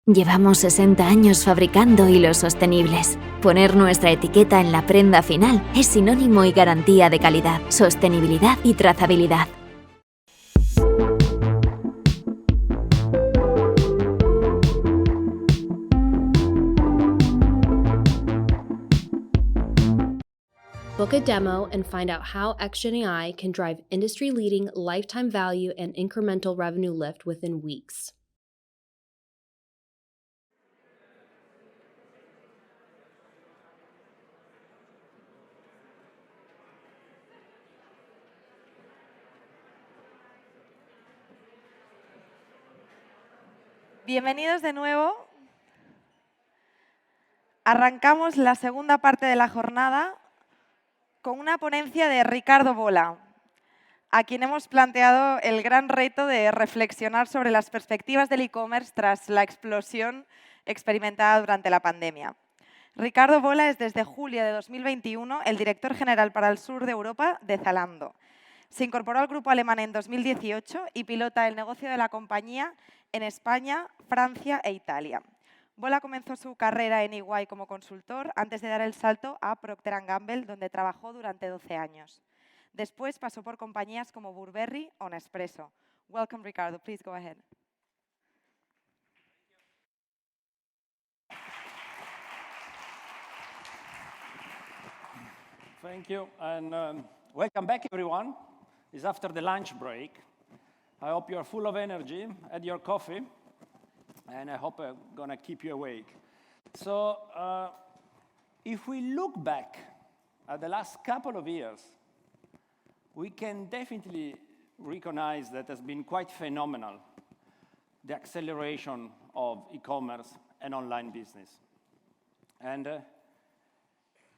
Llevamos 60 años fabricando hilos sostenibles. Poner nuestra etiqueta en la prenda final es sinónimo y garantía de calidad, sostenibilidad y trazabilidad. Book a demo and find out how XGenAI can drive industry-leading lifetime value and incremental revenue lift within weeks. Bienvenidos de nuevo. Arrancamos la segunda parte de la jornada con una ponencia de Riccardo Vola, a quien hemos planteado el gran reto de reflexionar sobre las perspectivas del e-commerce tras la explosión experimentada durante la pandemia. Riccardo Vola es desde julio de 2021 el director general para el sur de Europa de Zalando. Se incorporó al grupo alemán en 2018 y pilota el negocio de la compañía en España, Francia e Italia. Vola comenzó su carrera en EY como consultor antes de dar el salto a Procter & Gamble, donde trabajó durante 12 años. Después pasó por compañías como Burberry o Nespresso. Welcome, Riccardo. Please go ahead. Thank you, and welcome back, everyone. It's after the lunch break. I hope you're full of energy, had your coffee, and I hope I'm going to keep you awake. So if we look back at the last couple of years, we can definitely recognize that has been quite phenomenal, the acceleration of e-commerce and online business. And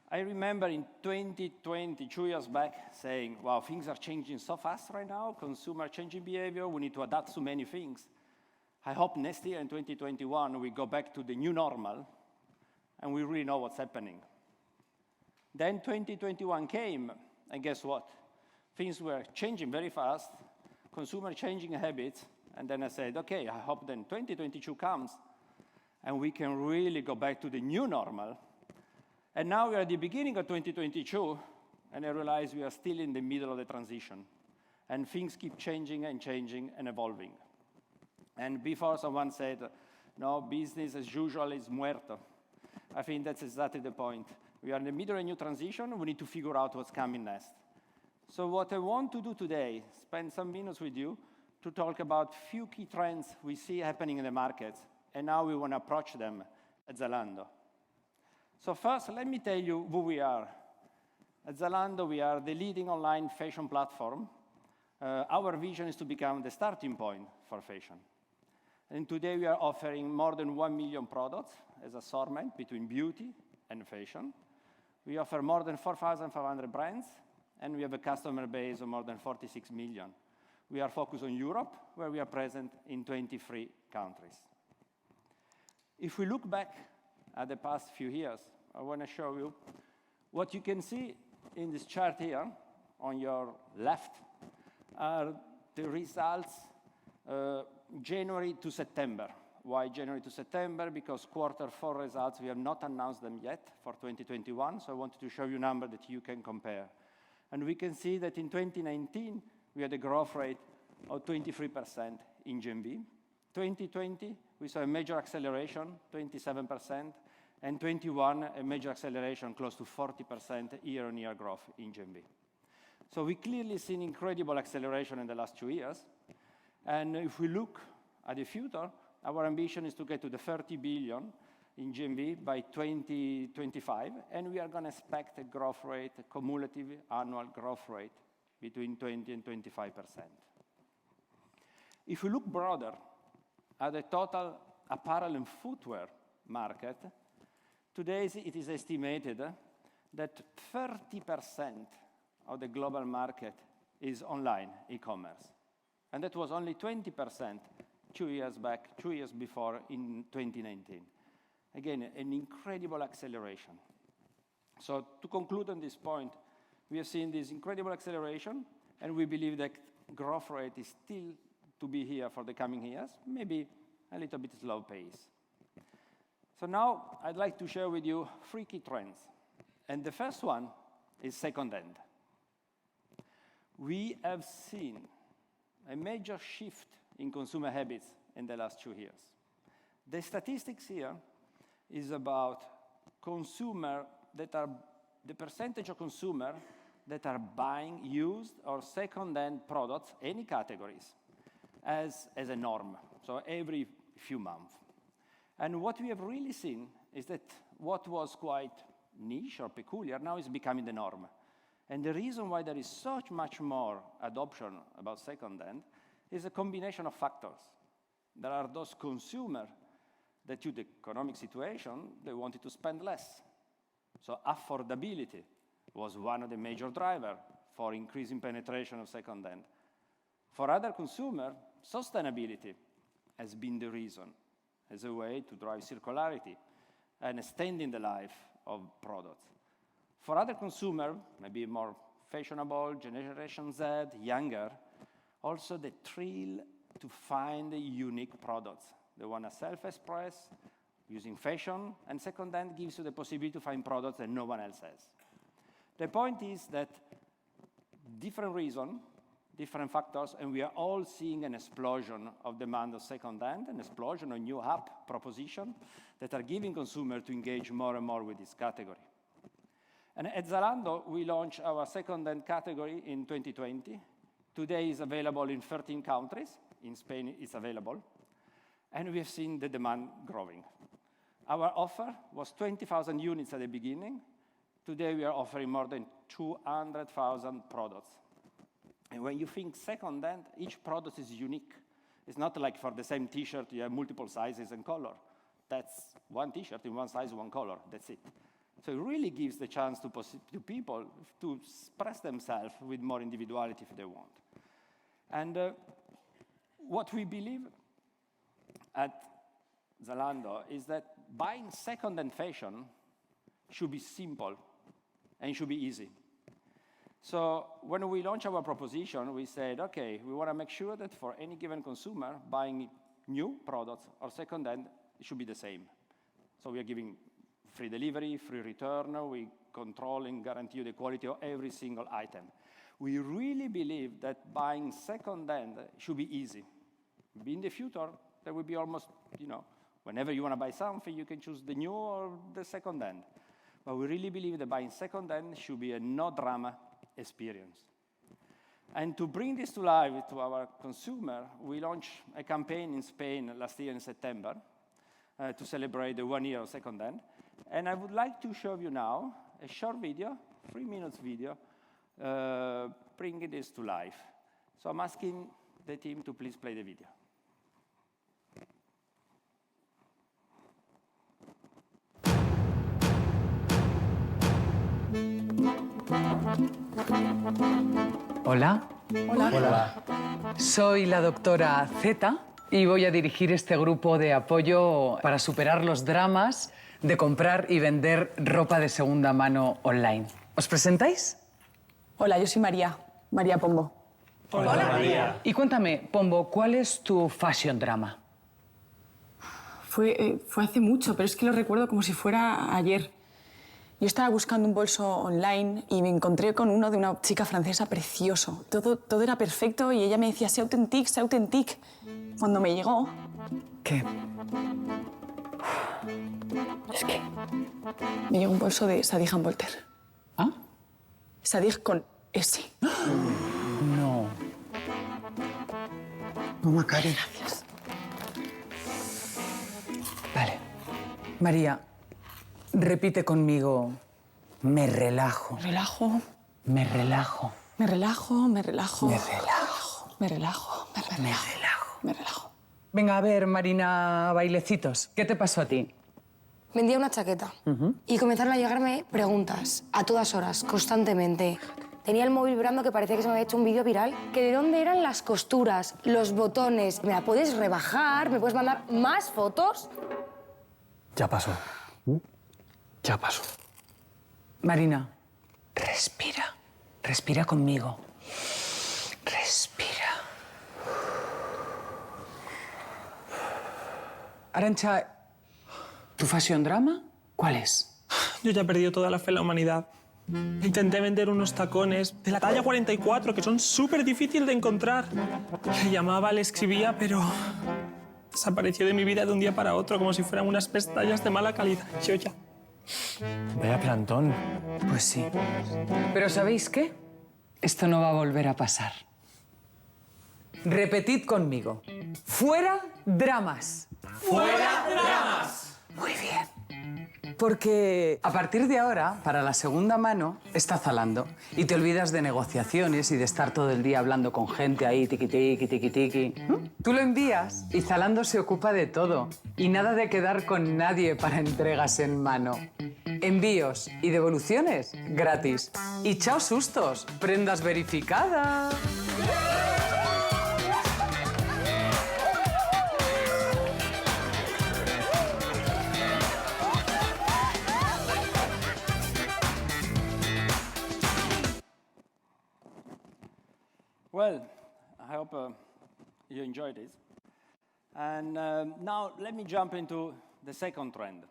I remember in 2020, 2 years back, saying, wow, things are changing so fast right now, consumer changing behavior, we need to adapt to many things. I hope next year in 2021, we go back to the new normal and we really know what's happening. Then 2021 came, and guess what? Things were changing very fast, consumer changing habits, and then I said, okay, I hope then 2022 comes and we can really go back to the new normal. And now we are at the beginning of 2022, and I realize we are still in the middle of the transition, and things keep changing and evolving. And before someone said, no, business as usual is muerto. I think that's exactly the point. We are in the middle of a new transition. We need to figure out what's coming next. So what I want to do today, spend some minutes with you to talk about a few key trends we see happening in the market and how we want to approach them at Zalando. So first, let me tell you who we are. At Zalando, we are the leading online fashion platform. Our vision is to become the starting point for fashion. And today we are offering more than 1 million products as assortment between beauty and fashion. We offer more than 4,500 brands, and we have a customer base of more than 46 million. We are focused on Europe, where we are present in 23 countries. If we look back at the past few years, I want to show you what you can see in this chart here on your left are the results January to September. Why January to September? Because Q4 results, we have not announced them yet for 2021, so I wanted to show you a number that you can compare. And we can see that in 2019, we had a growth rate of 23% in GMV. 2020, we saw a major acceleration, 27%, and 21, a major acceleration, close to 40% year-on-year growth in GMV. So we clearly seen incredible acceleration in the last 2 years. And if we look at the future, our ambition is to get to the 30 billion in GMV by 2025, and we are going to expect a growth rate, a cumulative annual growth rate between 20 and 25%. If we look broader at the total apparel and footwear market, today it is estimated that 30% of the global market is online e-commerce. And that was only 20% 2 years back, 2 years before in 2019. Again, an incredible acceleration. So to conclude on this point, we have seen this incredible acceleration, and we believe that growth rate is still to be here for the coming years, maybe a little bit slow pace. So now I'd like to share with you 3 key trends. And the first one is second-hand. We have seen a major shift in consumer habits in the last 2 years. The statistics here is about the percentage of consumers that are buying used or second-hand products, any categories, as a norm, so every few months. And what we have really seen is that what was quite niche or peculiar now is becoming the norm. And the reason why there is so much more adoption about second-hand is a combination of factors. There are those consumers that, due to the economic situation, they wanted to spend less. So affordability was one of the major drivers for increasing penetration of second-hand. For other consumers, sustainability has been the reason, as a way to drive circularity and extending the life of products. For other consumers, maybe more fashionable, Generation Z, younger, also the thrill to find unique products. They want to self-express using fashion, and second-hand gives you the possibility to find products that no one else has. The point is that different reasons, different factors, and we are all seeing an explosion of demand of second-hand, an explosion of new app propositions that are giving consumers to engage more and more with this category. And at Zalando, we launched our second-hand category in 2020. Today it's available in 13 countries. In Spain, it's available. And we have seen the demand growing. Our offer was 20,000 units at the beginning. Today, we are offering more than 200,000 products. And when you think second-hand, each product is unique. It's not like for the same T-shirt, you have multiple sizes and color. That's one T-shirt in one size, one color. That's it. So it really gives the chance to people to express themselves with more individuality if they want. And what we believe at Zalando is that buying second-hand fashion should be simple and should be easy. So when we launched our proposition, we said, okay, we want to make sure that for any given consumer, buying new products or second-hand, it should be the same. So we are giving free delivery, free return, we control and guarantee the quality of every single item. We really believe that buying second-hand should be easy. In the future, there will be almost, whenever you want to buy something, you can choose the new or the second-hand. But we really believe that buying second-hand should be a no-drama experience. And to bring this to life to our consumer, we launched a campaign in Spain last year in September to celebrate the 1 year of second-hand. And I would like to show you now a short video, 3 minutes video, bringing this to life. So I'm asking the team to please play the video. Hola. Hola. Hola. Soy la doctora Z y voy a dirigir este grupo de apoyo para superar los dramas de comprar y vender ropa de segunda mano online. ¿Os presentáis? Hola, yo soy María Pombo. Hola, María. Y cuéntame, Pombo, ¿cuál es tu fashion drama? Fue hace mucho, pero es que lo recuerdo como si fuera ayer. Yo estaba buscando un bolso online y me encontré con uno de una chica francesa precioso. Todo era perfecto y ella me decía, c'est authentique, c'est authentique. Cuando me llegó... ¿Qué? Es que me llegó un bolso de Sadig & Voltaire. ¿Ah? Sadig con S. No. Toma, Cari. Gracias. Vale. María, repite conmigo. Me relajo. Relajo. Me relajo. Me relajo, me relajo. Me relajo. Me relajo, me relajo. Me relajo. Me relajo. Venga, a ver, Marina Bailecitos, ¿qué te pasó a ti? Vendía una chaqueta y comenzaron a llegarme preguntas a todas horas, constantemente. Tenía el móvil vibrando que parecía que se me había hecho un vídeo viral. Que de dónde eran las costuras, los botones. ¿Me la puedes rebajar? ¿Me puedes mandar más fotos? Ya pasó. Ya pasó. Marina, respira. Respira conmigo. Respira. Arantxa, ¿Tu fashion drama? ¿Cuál es? Yo ya he perdido toda la fe en la humanidad. Intenté vender unos tacones de la talla 44, que son súper difíciles de encontrar. Le llamaba, le escribía, pero desapareció de mi vida de un día para otro, como si fueran unas pestañas de mala calidad. Yo ya. Vaya plantón. Pues sí. Pero ¿sabéis qué? Esto no va a volver a pasar. Repetid conmigo. ¡Fuera dramas! ¡Fuera dramas! Muy bien. Porque a partir de ahora, para la segunda mano, está Zalando. Y te olvidas de negociaciones y de estar todo el día hablando con gente ahí, tiqui-tiqui, tiqui-tiqui. Tú lo envías y Zalando se ocupa de todo. Y nada de quedar con nadie para entregas en mano. Envíos y devoluciones gratis. Y chao sustos, prendas verificadas. Well, I hope you enjoyed this. And now let me jump into the second trend.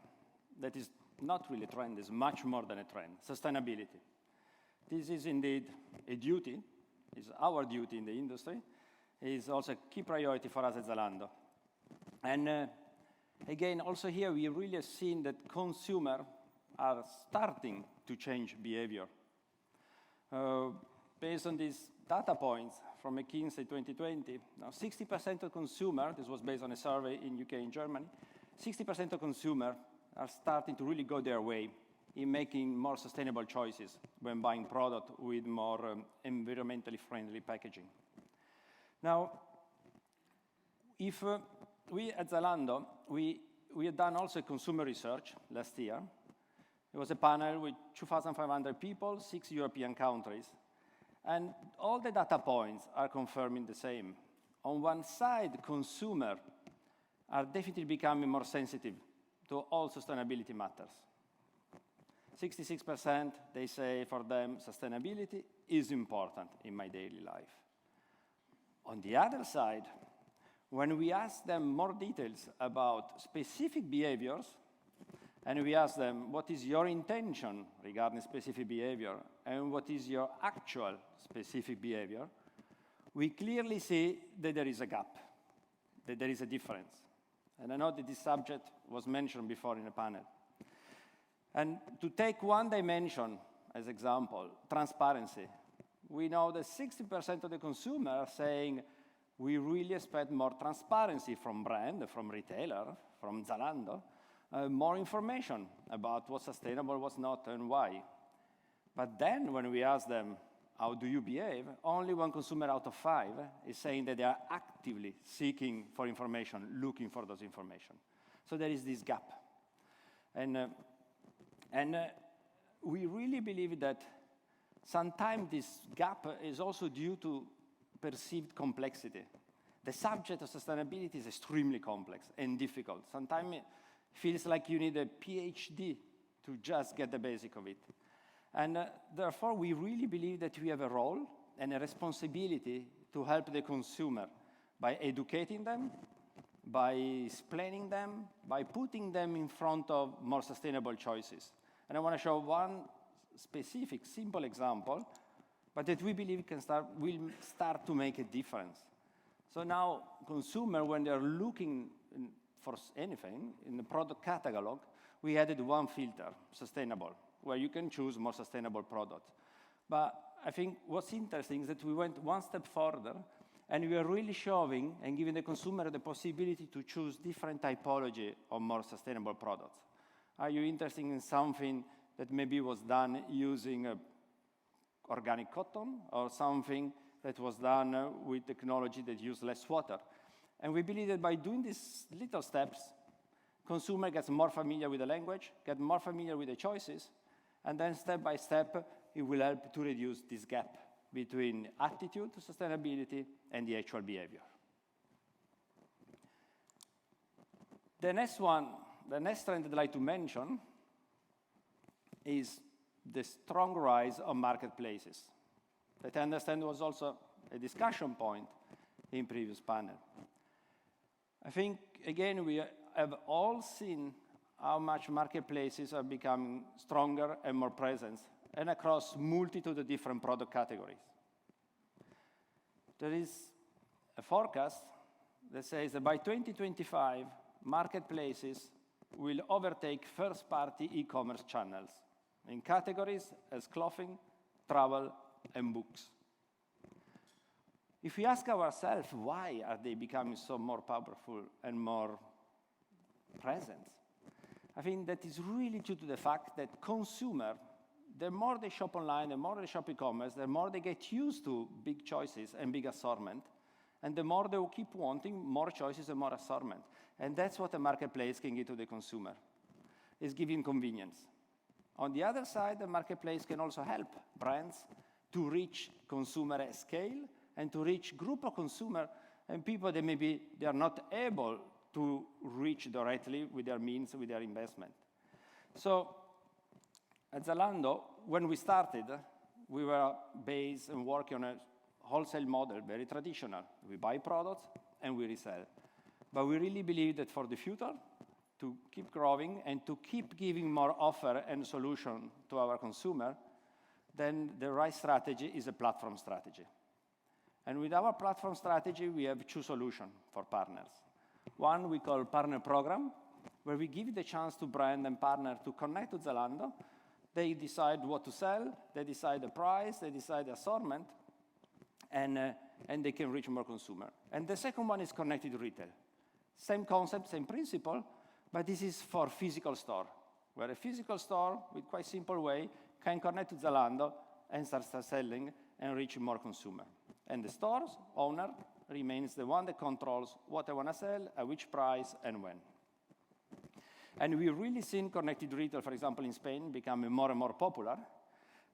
That is not really a trend, it's much more than a trend, sustainability. This is indeed a duty, it's our duty in the industry. It's also a key priority for us at Zalando. And again, also here we really have seen that consumers are starting to change behavior. Based on these data points from McKinsey 2020, now 60% of consumers, this was based on a survey in UK and Germany, 60% of consumers are starting to really go their way in making more sustainable choices when buying product with more environmentally friendly packaging. Now, if we at Zalando, we had done also consumer research last year. It was a panel with 2,500 people, 6 European countries. And all the data points are confirming the same. On one side, consumers are definitely becoming more sensitive to all sustainability matters. 66%, they say for them, sustainability is important in my daily life. On the other side, when we ask them more details about specific behaviors, and we ask them, what is your intention regarding specific behavior, and what is your actual specific behavior, we clearly see that there is a gap, that there is a difference. And I know that this subject was mentioned before in the panel. And to take one dimension as example, transparency. We know that 60% of the consumers are saying, we really expect more transparency from brand, from retailer, from Zalando, more information about what's sustainable, what's not, and why. But then when we ask them, how do you behave? Only one consumer out of 5 is saying that they are actively seeking for information, looking for those information. So there is this gap. And we really believe that sometimes this gap is also due to perceived complexity. The subject of sustainability is extremely complex and difficult. Sometimes it feels like you need a PhD to just get the basic of it. And therefore, we really believe that we have a role and a responsibility to help the consumer by educating them, by explaining them, by putting them in front of more sustainable choices. And I want to show one specific, simple example, but that we believe will start to make a difference. So now, consumers, when they're looking for anything in the product catalog, we added one filter, sustainable, where you can choose more sustainable products. But I think what's interesting is that we went one step further, and we are really showing and giving the consumer the possibility to choose different typology of more sustainable products. Are you interested in something that maybe was done using organic cotton, or something that was done with technology that used less water? And we believe that by doing these little steps, consumer gets more familiar with the language, get more familiar with the choices, and then step by step, it will help to reduce this gap between attitude to sustainability and the actual behavior. The next trend that I'd like to mention is the strong rise of marketplaces. That I understand was also a discussion point in previous panel. I think, again, we have all seen how much marketplaces are becoming stronger and more present, and across multitude of different product categories. There is a forecast that says that by 2025, marketplaces will overtake first-party e-commerce channels in categories as clothing, travel, and books. If we ask ourselves why are they becoming so more powerful and more present, I think that is really due to the fact that consumer, the more they shop online, the more they shop e-commerce, the more they get used to big choices and big assortment, and the more they will keep wanting more choices and more assortment. And that's what a marketplace can give to the consumer, is giving convenience. On the other side, the marketplace can also help brands to reach consumer at scale and to reach group of consumer and people that maybe they are not able to reach directly with their means, with their investment. So at Zalando, when we started, we were based and working on a wholesale model, very traditional. We buy products and we resell. But we really believe that for the future, to keep growing and to keep giving more offer and solution to our consumer, then the right strategy is a platform strategy. And with our platform strategy, we have two solutions for partners. One we call partner program, where we give the chance to brand and partner to connect to Zalando. They decide what to sell, they decide the price, they decide the assortment, and they can reach more consumer. And the second one is connected retail. Same concept, same principle, but this is for physical store, where a physical store, with quite simple way, can connect to Zalando and start selling and reach more consumer. And the store's owner remains the one that controls what I want to sell, at which price, and when. And we've really seen connected retail, for example, in Spain, becoming more and more popular.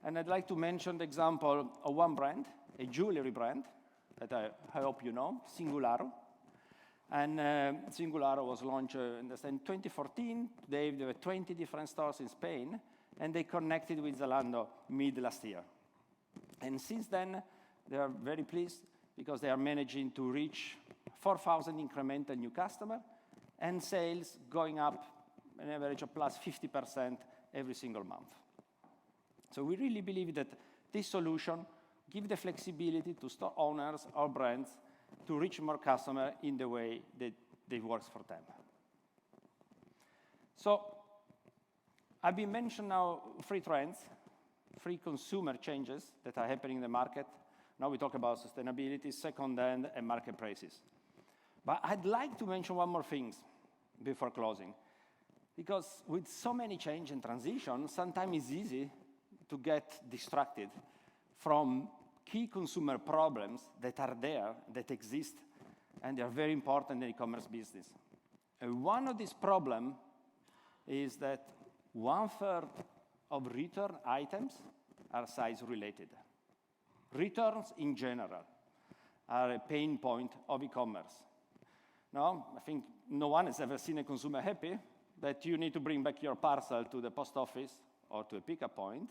And I'd like to mention the example of one brand, a jewelry brand, that I hope you know, Singularo. And Singularo was launched in 2014. Today, there were 20 different stores in Spain, and they connected with Zalando mid last year. And since then, they are very pleased because they are managing to reach 4,000 incremental new customers and sales going up an average of plus 50% every single month. So we really believe that this solution gives the flexibility to store owners or brands to reach more customers in the way that works for them. So I've been mentioning now 3 trends, 3 consumer changes that are happening in the market. Now we talk about sustainability, second-hand, and marketplaces. But I'd like to mention one more thing before closing. Because with so many change and transition, sometimes it's easy to get distracted from key consumer problems that are there, that exist, and they are very important in the e-commerce business. And one of these problems is that 1/3 of return items are size-related. Returns in general are a pain point of e-commerce. No, I think no one has ever seen a consumer happy that you need to bring back your parcel to the post office or to a pickup point.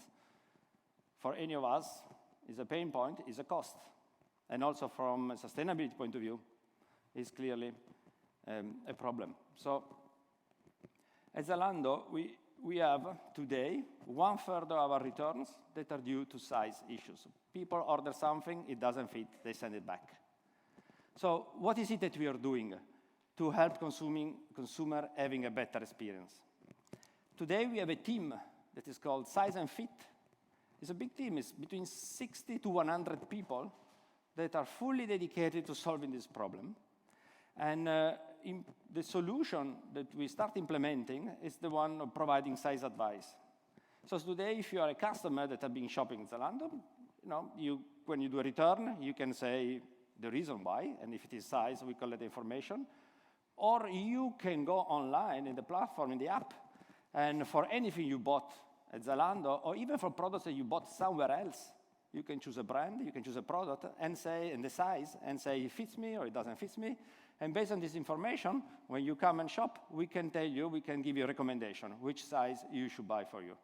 For any of us, it's a pain point, it's a cost. And also from a sustainability point of view, it's clearly a problem. So at Zalando, we have today 1/3 of our returns that are due to size issues. People order something, it doesn't fit, they send it back. So what is it that we are doing to help consumer having a better experience? Today we have a team that is called Size and Fit. It's a big team. It's between 60 to 100 people that are fully dedicated to solving this problem. And the solution that we start implementing is the one of providing size advice. So today, if you are a customer that has been shopping at Zalando, when you do a return, you can say the reason why, and if it is size, we collect the information. Or you can go online in the platform, in the app, and for anything you bought at Zalando, or even for products that you bought somewhere else, you can choose a brand, you can choose a product, and say, and the size, and say it fits me or it doesn't fit me. And based on this information, when you come and shop, we can tell you, we can give you a recommendation, which size you should buy for you.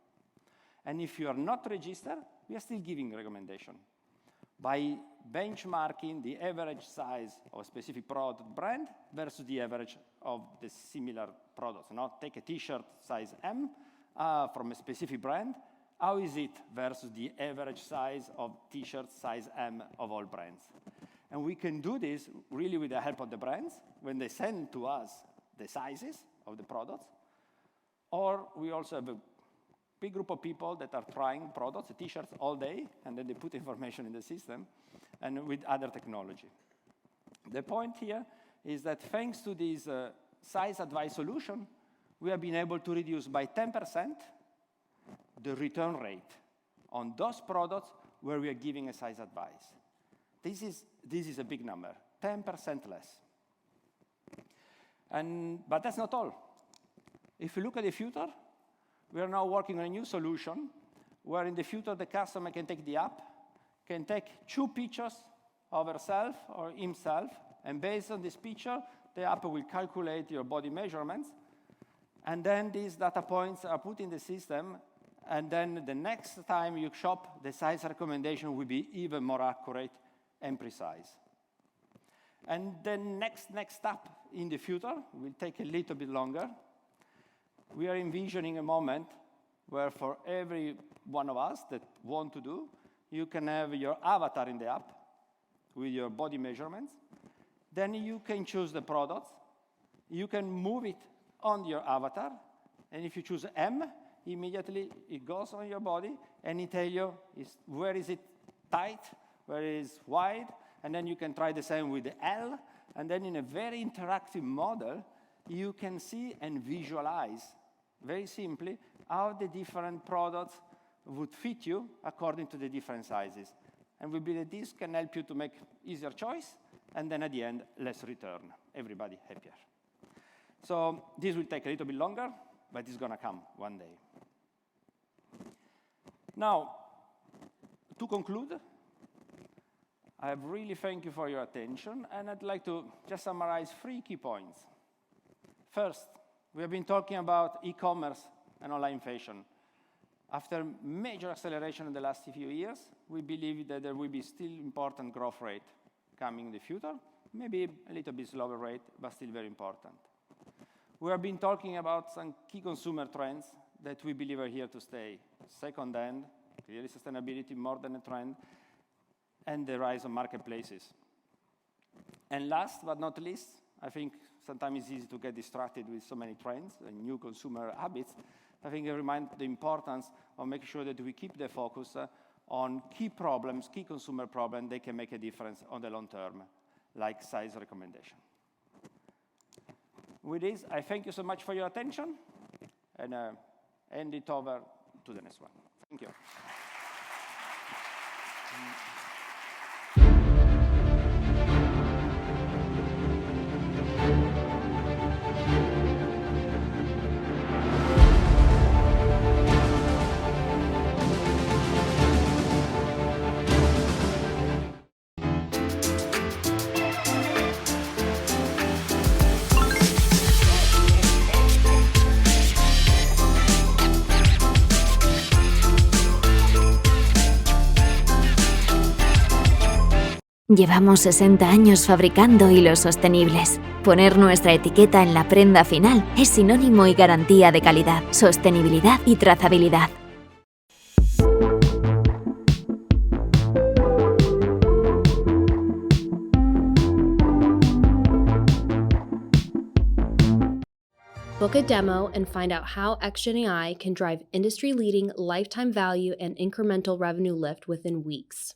And if you are not registered, we are still giving recommendation. by benchmarking the average size of a specific product brand versus the average of the similar products. Now, take a t-shirt size M from a specific brand. How is it versus the average size of t-shirt size M of all brands? And we can do this really with the help of the brands when they send to us the sizes of the products. Or we also have a big group of people that are trying products, t-shirts all day, and then they put information in the system, and with other technology. The point here is that thanks to this size advice solution, we have been able to reduce by 10% the return rate on those products where we are giving a size advice. This is a big number, 10% less. But that's not all. If you look at the future, we are now working on a new solution where in the future the customer can take the app, can take 2 pictures of herself or himself, and based on this picture, the app will calculate your body measurements, and then these data points are put in the system, and then the next time you shop, the size recommendation will be even more accurate and precise. And the next step in the future will take a little bit longer. We are envisioning a moment where for every one of us that want to do, you can have your avatar in the app with your body measurements. Then you can choose the products. You can move it on your avatar. And if you choose M, immediately it goes on your body and it tells you where is it tight, where is it wide. And then you can try the same with the L. And then in a very interactive model, you can see and visualize very simply how the different products would fit you according to the different sizes. And we believe this can help you to make easier choice, and then at the end, less return. Everybody happier. So this will take a little bit longer, but it's going to come one day. Now, to conclude, I really thank you for your attention, and I'd like to just summarize 3 key points. First, we have been talking about e-commerce and online fashion. After major acceleration in the last few years, we believe that there will be still important growth rate coming in the future, maybe a little bit slower rate, but still very important. We have been talking about some key consumer trends that we believe are here to stay. Second-hand, clearly sustainability more than a trend, and the rise of marketplaces. And last but not least, I think sometimes it's easy to get distracted with so many trends and new consumer habits. I think I remind the importance of making sure that we keep the focus on key problems, key consumer problems that can make a difference on the long term, like size recommendation. With this, I thank you so much for your attention, and hand it over to the next one. Thank you. Llevamos 60 años fabricando hilos sostenibles. Poner nuestra etiqueta en la prenda final es sinónimo y garantía de calidad, sostenibilidad y trazabilidad. Book a demo and find out how ActionAI can drive industry-leading lifetime value and incremental revenue lift within weeks.